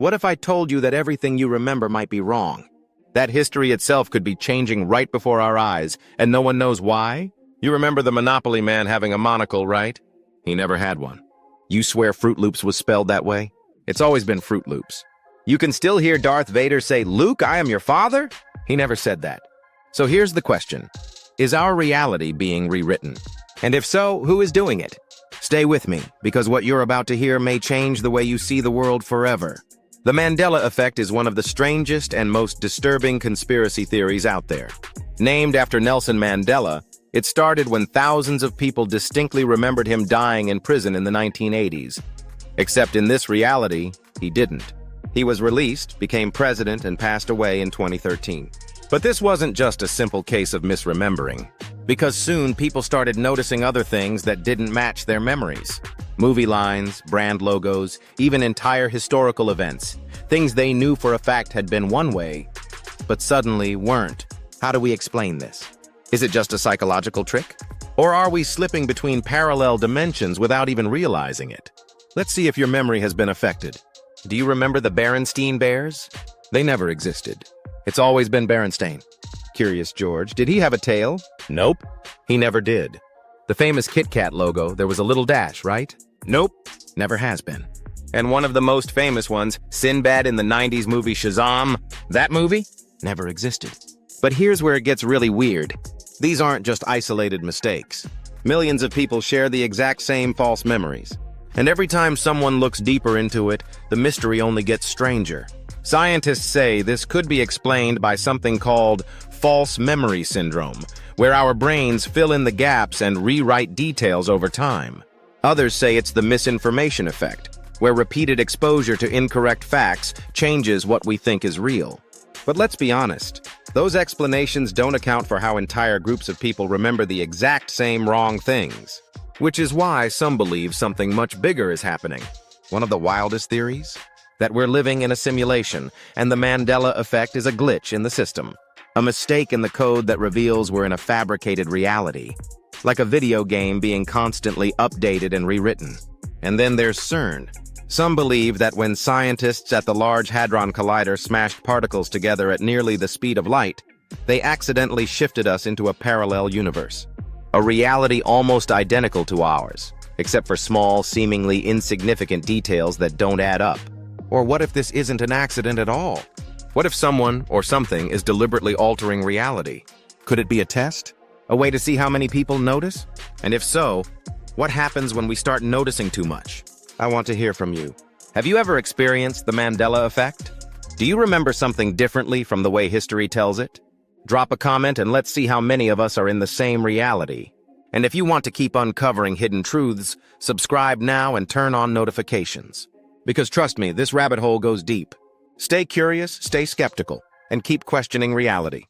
What if I told you that everything you remember might be wrong? That history itself could be changing right before our eyes, and no one knows why? You remember the Monopoly man having a monocle, right? He never had one. You swear Fruit Loops was spelled that way? It's always been Fruit Loops. You can still hear Darth Vader say, "Luke, I am your father?" He never said that. So here's the question. Is our reality being rewritten? And if so, who is doing it? Stay with me, because what you're about to hear may change the way you see the world forever. The Mandela Effect is one of the strangest and most disturbing conspiracy theories out there. Named after Nelson Mandela, it started when thousands of people distinctly remembered him dying in prison in the 1980s. Except in this reality, he didn't. He was released, became president, and passed away in 2013. But this wasn't just a simple case of misremembering, because soon people started noticing other things that didn't match their memories. Movie lines, brand logos, even entire historical events. Things they knew for a fact had been one way, but suddenly weren't. How do we explain this? Is it just a psychological trick? Or are we slipping between parallel dimensions without even realizing it? Let's see if your memory has been affected. Do you remember the Berenstain Bears? They never existed. It's always been Berenstain. Curious George, did he have a tail? Nope, he never did. The famous Kit Kat logo, there was a little dash, right? Nope, never has been. And one of the most famous ones, Sinbad in the 90s movie Shazam, that movie? Never existed. But here's where it gets really weird. These aren't just isolated mistakes. Millions of people share the exact same false memories. And every time someone looks deeper into it, the mystery only gets stranger. Scientists say this could be explained by something called false memory syndrome, where our brains fill in the gaps and rewrite details over time. Others say it's the misinformation effect, where repeated exposure to incorrect facts changes what we think is real. But let's be honest, those explanations don't account for how entire groups of people remember the exact same wrong things. Which is why some believe something much bigger is happening. One of the wildest theories? That we're living in a simulation, and the Mandela Effect is a glitch in the system. A mistake in the code that reveals we're in a fabricated reality. Like a video game being constantly updated and rewritten. And then there's CERN. Some believe that when scientists at the Large Hadron Collider smashed particles together at nearly the speed of light, they accidentally shifted us into a parallel universe. A reality almost identical to ours, except for small, seemingly insignificant details that don't add up. Or what if this isn't an accident at all? What if someone or something is deliberately altering reality? Could it be a test? A way to see how many people notice? And if so, what happens when we start noticing too much? I want to hear from you. Have you ever experienced the Mandela Effect? Do you remember something differently from the way history tells it? Drop a comment and let's see how many of us are in the same reality. And if you want to keep uncovering hidden truths, subscribe now and turn on notifications. Because trust me, this rabbit hole goes deep. Stay curious, stay skeptical, and keep questioning reality.